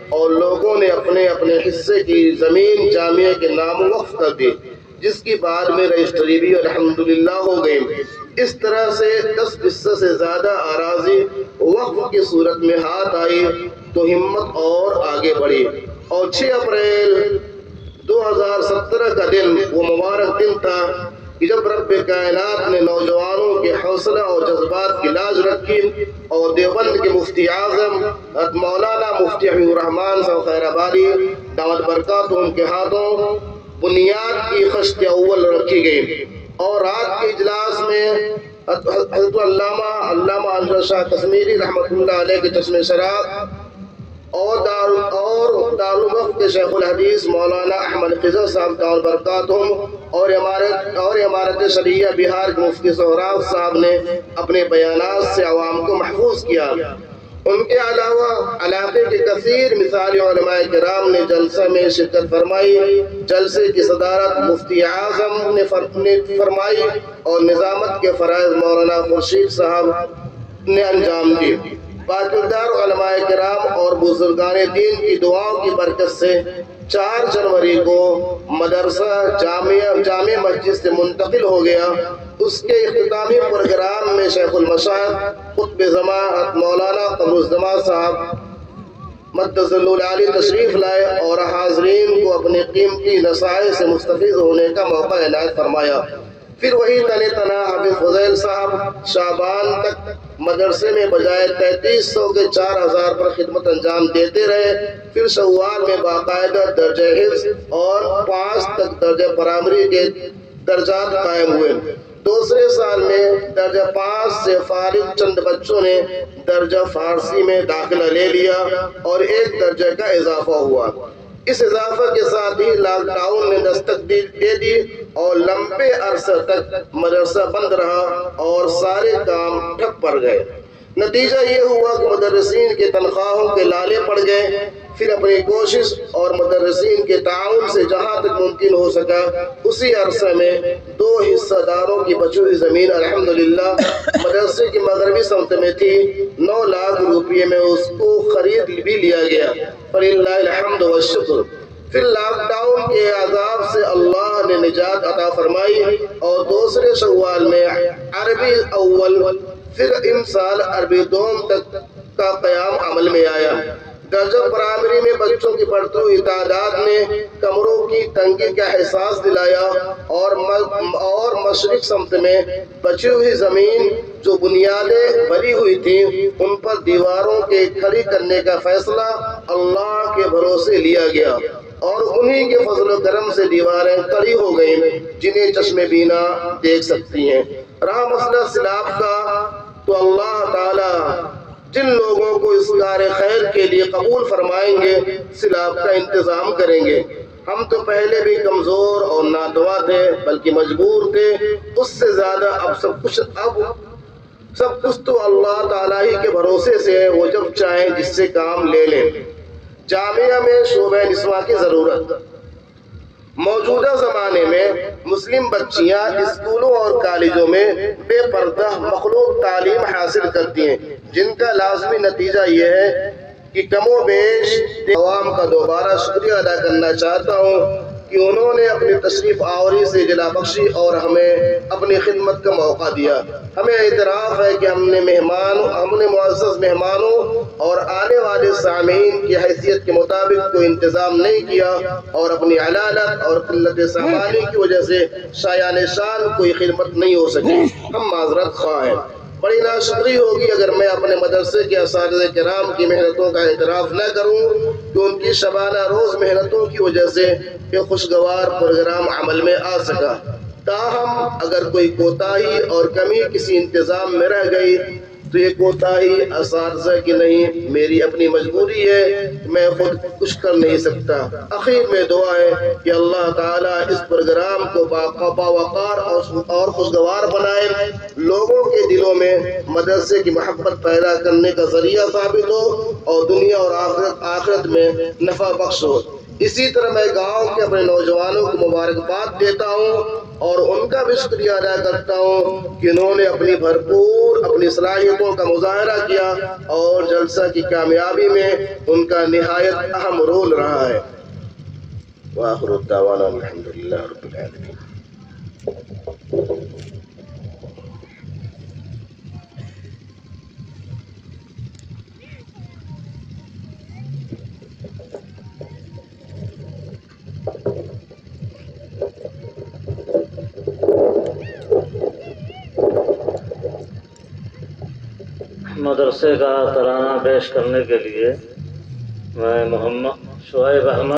اور لوگوں نے اپنے اپنے حصے کی زمین جامعہ کے نام وقف کر دی، جس کی بعد میں رجسٹری بھی الحمدللہ ہو گئی۔ اس طرح سے 10 حصے سے زیادہ اراضی وقف کی صورت میں ہاتھ آئی تو ہمت اور آگے بڑھی، اور 6 اپریل 2017 کا دن وہ مبارک دن تھا کہ جب رب کائنات نے نوجوانوں کے حوصلہ اور جذبات کی لاج رکھی اور دیوبند کے مفتی اعظم حضرت مولانا مفتی حبیب الرحمان صاحب خیر آبادی دامت برکاتہم کے ہاتھوں بنیاد کی خشت اول رکھی گئی، اور رات کے اجلاس میں حضرت علامہ انور شاہ کشمیری رحمۃ اللہ علیہ کے چشم شراب اور دارالوقف کے شیخ الحدیث مولانا احمد خضر صاحب دامت برکاتہم اور امارت شریعہ بہار کے مفتی سہراب صاحب نے اپنے بیانات سے عوام کو محفوظ کیا۔ ان کے علاوہ علاقے کے کثیر مثالی علماء کرام نے جلسہ میں شرکت فرمائی۔ جلسے کی صدارت مفتی اعظم نے فرمائی اور نظامت کے فرائض مولانا خورشید صاحب نے انجام دی۔ باقیدار علماء کرام اور بزرگان دین کی دعاؤں کی برکت سے 4 جنوری کو مدرسہ جامع مسجد سے منتقل ہو گیا۔ اس کے اختتامی پروگرام میں شیخ المشائخ قطب زمان مولانا قمر الزمان صاحب مدث العالی تشریف لائے اور حاضرین کو اپنے قیمتی نصائح سے مستفید ہونے کا موقع عنایت فرمایا۔ پھر وہی تن تنا حافظ فضیل صاحب شعبان تک مدرسے میں بجائے 3300 کے 4000 پر خدمت انجام دیتے رہے۔ پھر شوال میں باقاعدہ درجہ حفظ اور 5 تک درجہ پرائمری کے درجات قائم ہوئے۔ دوسرے سال میں درجہ 5 سے فارغ چند بچوں نے درجہ فارسی میں داخلہ لے لیا اور 1 درجہ کا اضافہ ہوا۔ اس اضافہ کے ساتھ ہی لاک ڈاؤن نے دستک دے دی اور لمبے عرصے تک مدرسہ بند رہا اور سارے کام ٹھپ پڑ گئے۔ نتیجہ یہ ہوا کہ مدرسین کے تنخواہوں کے لالے پڑ گئے۔ پھر اپنی کوشش اور مدرسین کے تعاون سے جہاں تک ممکن ہو سکا اسی عرصے میں 2 حصہ داروں کی بچی ہوئی زمین الحمدللہ مدرسے کی مغربی سمت میں تھی، 9 لاکھ روپے میں اس کو خرید بھی لیا گیا، فللہ الحمد والشکر۔ پھر لاک ڈاؤن کے عذاب سے اللہ نے نجات عطا فرمائی اور دوسرے شوال میں عربی اول پھر امسال عربی دوم تک کا قیام عمل میں آیا۔ درجہ پرائمری میں بچوں کی بڑھتی ہوئی تعداد نے کمروں کی تنگی کا احساس دلایا اور مشرق سمت میں بچی ہوئی زمین جو بنیادیں بھری ہوئی تھیں ان پر دیواروں کے کھڑی کرنے کا فیصلہ اللہ کے بھروسے لیا گیا اور انہی کے فضل و کرم سے دیواریں کھڑی ہو گئیں جنہیں چشم بینا دیکھ سکتی ہیں۔ رہا مسئلہ سیلاب کا تو اللہ تعالی جن لوگوں کو اس کار خیر کے لیے قبول فرمائیں گے سیلاب کا انتظام کریں گے۔ ہم تو پہلے بھی کمزور اور نادوا تھے بلکہ مجبور تھے، اس سے زیادہ اب سب کچھ تو اللہ تعالیٰ ہی کے بھروسے سے ہے، وہ جب چاہیں جس سے کام لے لیں۔ جامعہ میں شعبہ نسواں کی ضرورت۔ موجودہ زمانے میں مسلم بچیاں اسکولوں اور کالجوں میں بے پردہ مخلوق تعلیم حاصل کرتی ہیں، جن کا لازمی نتیجہ یہ ہے کہ کم و بیش عوام کا دوبارہ شکریہ ادا کرنا چاہتا ہوں کہ انہوں نے اپنی تشریف آوری سے جلا بخشی اور ہمیں اپنی خدمت کا موقع دیا۔ ہمیں اعتراف ہے کہ ہم نے معزز مہمانوں اور آنے والے سامعین کی حیثیت کے مطابق کوئی انتظام نہیں کیا اور اپنی علالت اور قلت سامانی کی وجہ سے شایان شان کوئی خدمت نہیں ہو سکی۔ ہم معذرت خواہ ہیں۔ بڑی ناشکری ہوگی اگر میں اپنے مدرسے کے اساتذہ کرام کی محنتوں کا اعتراف نہ کروں کہ ان کی شبانہ روز محنتوں کی وجہ سے یہ خوشگوار پروگرام عمل میں آ سکا۔ تاہم اگر کوئی کوتاہی اور کمی کسی انتظام میں رہ گئی تو یہ کوتاہی اساتذہ کی نہیں، میری اپنی مجبوری ہے، میں خود کچھ کر نہیں سکتا۔ اخیر میں دعا ہے کہ اللہ تعالیٰ اس پروگرام کو باوقار اور خوشگوار بنائے، لوگوں کے دلوں میں مدرسے کی محبت پیدا کرنے کا ذریعہ ثابت ہو اور دنیا اور آخرت میں نفع بخش ہو۔ اسی طرح میں گاؤں کے اپنے نوجوانوں کو مبارکباد دیتا ہوں اور ان کا بھی شکریہ ادا کرتا ہوں کہ انہوں نے اپنی بھرپور اپنی صلاحیتوں کا مظاہرہ کیا اور جلسہ کی کامیابی میں ان کا نہایت اہم رول رہا ہے۔ وآخر الدعوانا الحمدللہ رب العالمین۔ مدرسے کا ترانہ پیش کرنے کے لیے میں محمد شعیب احمد